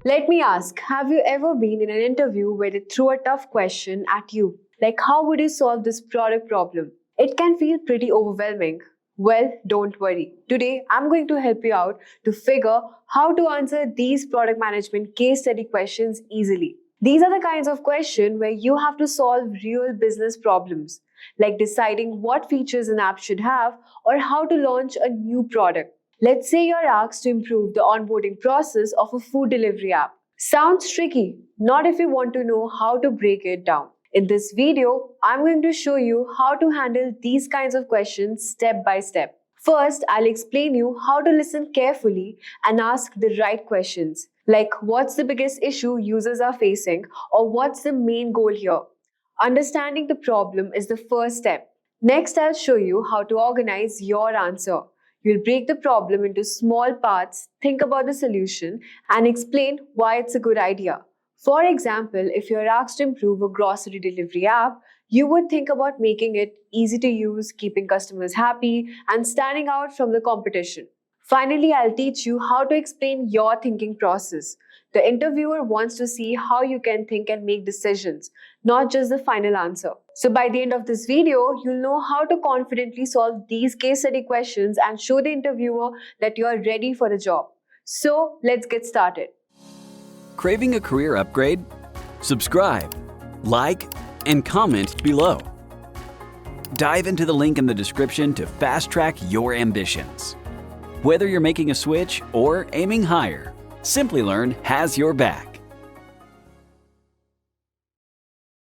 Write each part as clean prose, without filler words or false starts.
Let me ask, have you ever been in an interview where they threw a tough question at you? Like, how would you solve this product problem? It can feel pretty overwhelming. Well, don't worry. Today, I'm going to help you out to figure how to answer these product management case study questions easily. These are the kinds of questions where you have to solve real business problems, like deciding what features an app should have or how to launch a new product. Let's say you're asked to improve the onboarding process of a food delivery app. Sounds tricky, not if you want to know how to break it down. In this video, I'm going to show you how to handle these kinds of questions step by step. First, I'll explain you how to listen carefully and ask the right questions, like what's the biggest issue users are facing or what's the main goal here. Understanding the problem is the first step. Next, I'll show you how to organize your answer. You'll break the problem into small parts, think about the solution, and explain why it's a good idea. For example, if you're asked to improve a grocery delivery app, you would think about making it easy to use, keeping customers happy, and standing out from the competition. Finally, I'll teach you how to explain your thinking process. The interviewer wants to see how you can think and make decisions, not just the final answer. So by the end of this video, you'll know how to confidently solve these case study questions and show the interviewer that you are ready for the job. So let's get started. Craving a career upgrade? Subscribe, like, and comment below. Dive into the link in the description to fast-track your ambitions. Whether you're making a switch or aiming higher, Simplilearn has your back.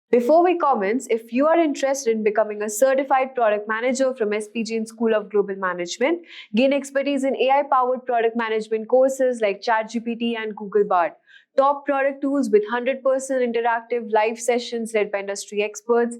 Before we commence, if you are interested in becoming a certified product manager from SPGN School of Global Management, gain expertise in AI-powered product management courses like ChatGPT and Google Bard, top product tools with 100% interactive live sessions led by industry experts,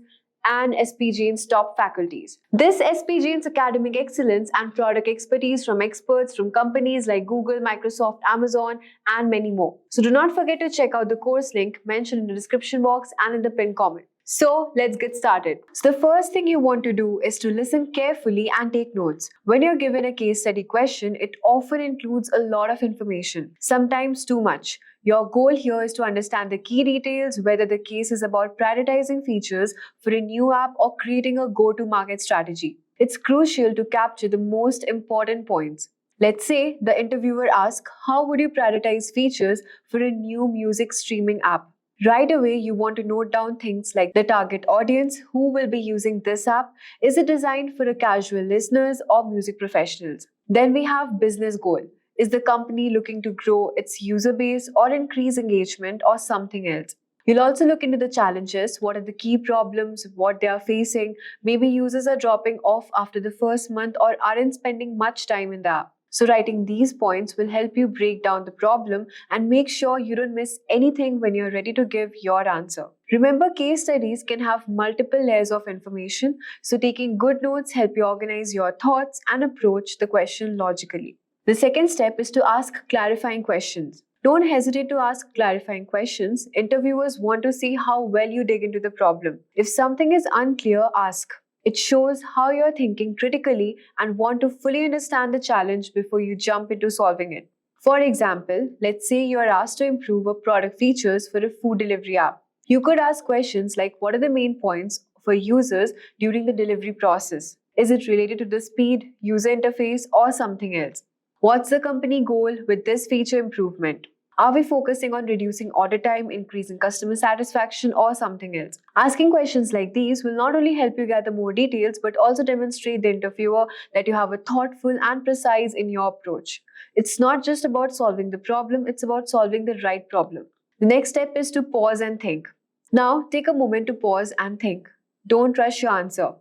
and SPGN's top faculties. This SPGN's academic excellence and product expertise from experts from companies like Google, Microsoft, Amazon, and many more. So do not forget to check out the course link mentioned in the description box and in the pinned comment. So let's get started. So the first thing you want to do is to listen carefully and take notes. When you're given a case study question, it often includes a lot of information, sometimes too much. Your goal here is to understand the key details, whether the case is about prioritizing features for a new app or creating a go-to-market strategy. It's crucial to capture the most important points. Let's say the interviewer asks, how would you prioritize features for a new music streaming app? Right away, you want to note down things like the target audience, who will be using this app, is it designed for a casual listeners or music professionals? Then we have business goal. Is the company looking to grow its user base or increase engagement or something else? You'll also look into the challenges, what are the key problems, what they are facing. Maybe users are dropping off after the first month or aren't spending much time in the app. So writing these points will help you break down the problem and make sure you don't miss anything when you're ready to give your answer. Remember, case studies can have multiple layers of information, so taking good notes help you organize your thoughts and approach the question logically. The second step is to ask clarifying questions. Don't hesitate to ask clarifying questions. Interviewers want to see how well you dig into the problem. If something is unclear, ask. It shows how you're thinking critically and want to fully understand the challenge before you jump into solving it. For example, let's say you're asked to improve a product features for a food delivery app. You could ask questions like, what are the main points for users during the delivery process? Is it related to the speed, user interface, or something else? What's the company goal with this feature improvement? Are we focusing on reducing order time, increasing customer satisfaction, or something else? Asking questions like these will not only help you gather more details, but also demonstrate the interviewer that you have a thoughtful and precise in your approach. It's not just about solving the problem, it's about solving the right problem. The next step is to pause and think. Now, take a moment to pause and think. Don't rush your answer.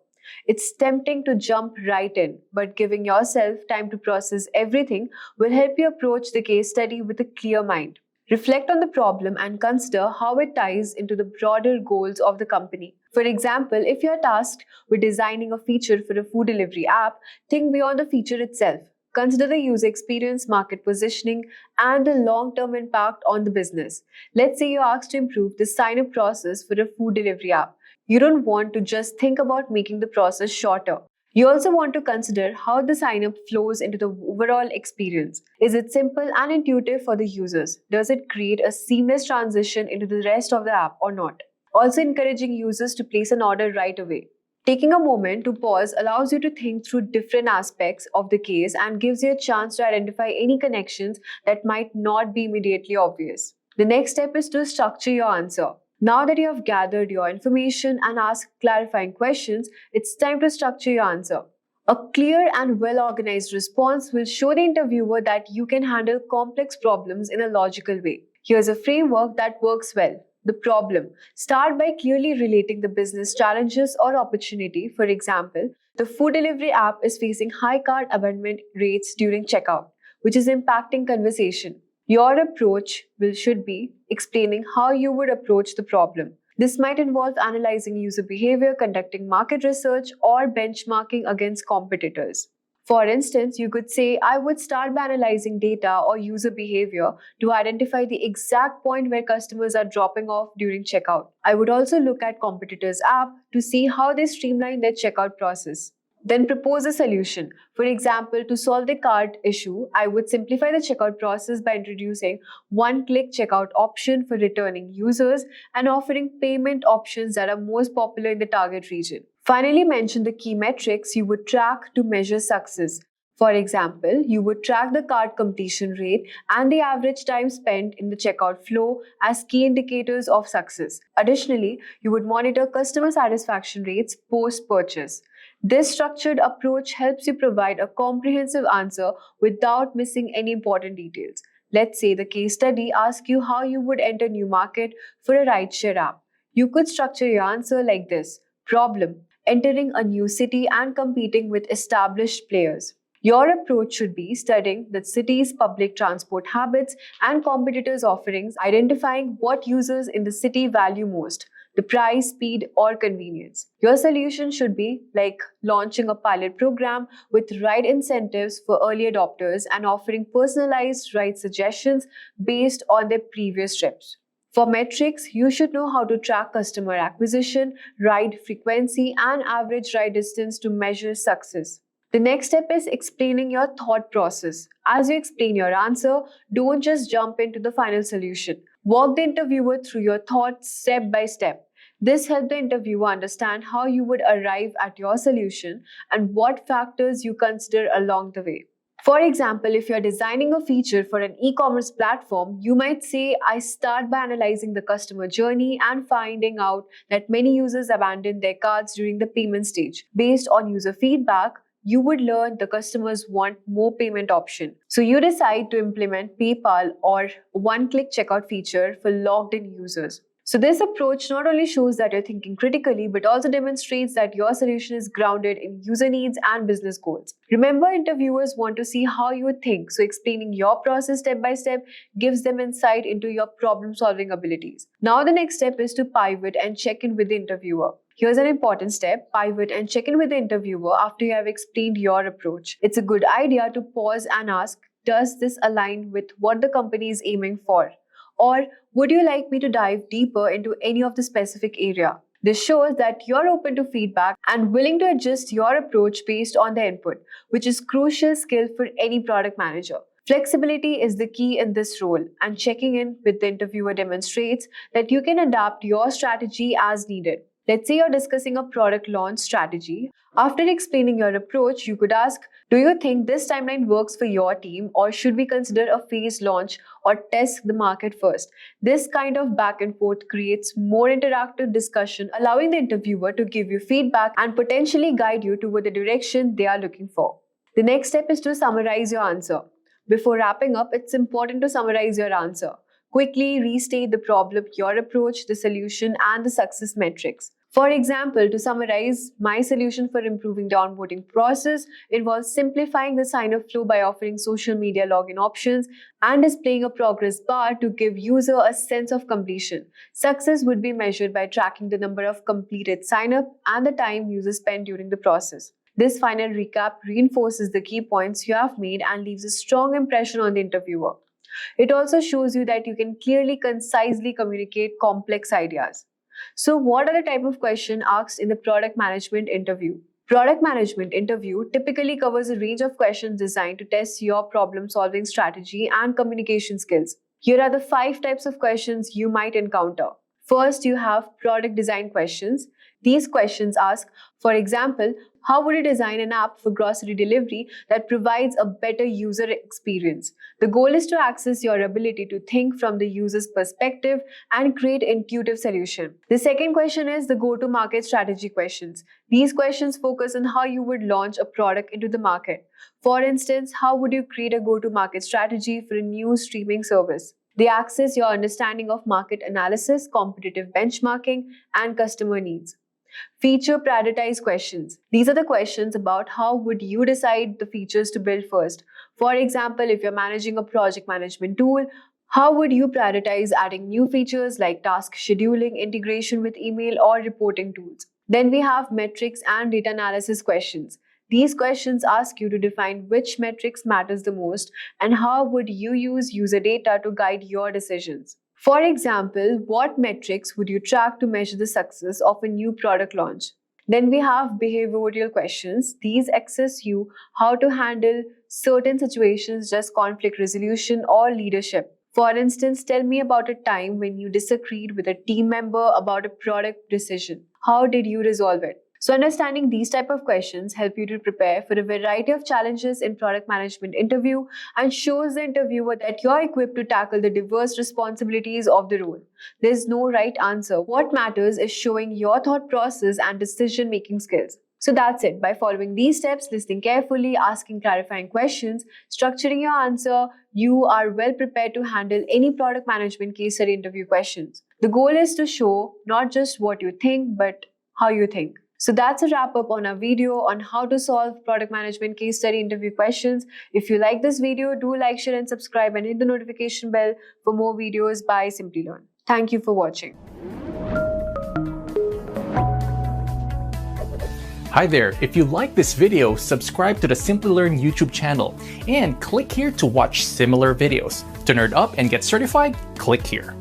It's tempting to jump right in, but giving yourself time to process everything will help you approach the case study with a clear mind. Reflect on the problem and consider how it ties into the broader goals of the company. For example, if you're tasked with designing a feature for a food delivery app, think beyond the feature itself. Consider the user experience, market positioning, and the long-term impact on the business. Let's say you're asked to improve the sign-up process for a food delivery app. You don't want to just think about making the process shorter. You also want to consider how the sign-up flows into the overall experience. Is it simple and intuitive for the users? Does it create a seamless transition into the rest of the app or not? Also encouraging users to place an order right away. Taking a moment to pause allows you to think through different aspects of the case and gives you a chance to identify any connections that might not be immediately obvious. The next step is to structure your answer. Now that you have gathered your information and asked clarifying questions, it's time to structure your answer. A clear and well organized response will show the interviewer that you can handle complex problems in a logical way. Here's a framework that works well. The problem. Start by clearly relating the business challenges or opportunity. For example, the food delivery app is facing high cart abandonment rates during checkout, which is impacting conversation. Your approach should be explaining how you would approach the problem. This might involve analyzing user behavior, conducting market research, or benchmarking against competitors. For instance, you could say, I would start by analyzing data or user behavior to identify the exact point where customers are dropping off during checkout. I would also look at competitors' app to see how they streamline their checkout process. Then propose a solution. For example, to solve the cart issue, I would simplify the checkout process by introducing one-click checkout option for returning users and offering payment options that are most popular in the target region. Finally, mention the key metrics you would track to measure success. For example, you would track the cart completion rate and the average time spent in the checkout flow as key indicators of success. Additionally, you would monitor customer satisfaction rates post-purchase. This structured approach helps you provide a comprehensive answer without missing any important details. Let's say the case study asks you how you would enter a new market for a rideshare app. You could structure your answer like this. Problem: entering a new city and competing with established players. Your approach should be studying the city's public transport habits and competitors' offerings, identifying what users in the city value most, the price, speed, or convenience. Your solution should be like launching a pilot program with ride incentives for early adopters and offering personalized ride suggestions based on their previous trips. For metrics, you should know how to track customer acquisition, ride frequency, and average ride distance to measure success. The next step is explaining your thought process. As you explain your answer, don't just jump into the final solution. Walk the interviewer through your thoughts step by step. This helps the interviewer understand how you would arrive at your solution and what factors you consider along the way. For example, if you're designing a feature for an e-commerce platform, you might say, I start by analyzing the customer journey and finding out that many users abandon their carts during the payment stage. Based on user feedback, you would learn the customers want more payment option. So you decide to implement PayPal or one-click checkout feature for logged-in users. So this approach not only shows that you're thinking critically, but also demonstrates that your solution is grounded in user needs and business goals. Remember, interviewers want to see how you think, so explaining your process step by step gives them insight into your problem-solving abilities. Now the next step is to pivot and check in with the interviewer. Here's an important step: pivot and check in with the interviewer after you have explained your approach. It's a good idea to pause and ask, does this align with what the company is aiming for? Or would you like me to dive deeper into any of the specific area? This shows that you're open to feedback and willing to adjust your approach based on the input, which is crucial skill for any product manager. Flexibility is the key in this role, and checking in with the interviewer demonstrates that you can adapt your strategy as needed. Let's say you're discussing a product launch strategy. After explaining your approach, you could ask, do you think this timeline works for your team, or should we consider a phased launch or test the market first? This kind of back and forth creates more interactive discussion, allowing the interviewer to give you feedback and potentially guide you toward the direction they are looking for. The next step is to summarize your answer. Before wrapping up, it's important to summarize your answer. Quickly restate the problem, your approach, the solution, and the success metrics. For example, to summarize, my solution for improving the onboarding process involves simplifying the sign-up flow by offering social media login options and displaying a progress bar to give user a sense of completion. Success would be measured by tracking the number of completed sign-up and the time users spend during the process. This final recap reinforces the key points you have made and leaves a strong impression on the interviewer. It also shows you that you can clearly, concisely communicate complex ideas. So what are the type of questions asked in the product management interview? Product management interview typically covers a range of questions designed to test your problem-solving strategy and communication skills. Here are the 5 types of questions you might encounter. First, you have product design questions. These questions ask, for example, how would you design an app for grocery delivery that provides a better user experience? The goal is to access your ability to think from the user's perspective and create intuitive solution. The second question is the go-to-market strategy questions. These questions focus on how you would launch a product into the market. For instance, how would you create a go-to-market strategy for a new streaming service? They access your understanding of market analysis, competitive benchmarking, and customer needs. Feature prioritized questions. These are the questions about how would you decide the features to build first. For example, if you're managing a project management tool, how would you prioritize adding new features like task scheduling, integration with email, or reporting tools? Then we have metrics and data analysis questions. These questions ask you to define which metrics matters the most and how would you use user data to guide your decisions. For example, what metrics would you track to measure the success of a new product launch? Then we have behavioral questions. These assess you how to handle certain situations, just conflict resolution or leadership. For instance, tell me about a time when you disagreed with a team member about a product decision. How did you resolve it? So understanding these type of questions help you to prepare for a variety of challenges in product management interview and shows the interviewer that you're equipped to tackle the diverse responsibilities of the role. There's no right answer. What matters is showing your thought process and decision-making skills. So that's it. By following these steps, listening carefully, asking clarifying questions, structuring your answer, you are well prepared to handle any product management case study interview questions. The goal is to show not just what you think, but how you think. So that's a wrap up on our video on how to solve product management case study interview questions. If you like this video, do like, share and subscribe and hit the notification bell for more videos by Simplilearn. Thank you for watching. Hi there, if you like this video, subscribe to the Simplilearn YouTube channel and click here to watch similar videos. To nerd up and get certified, click here.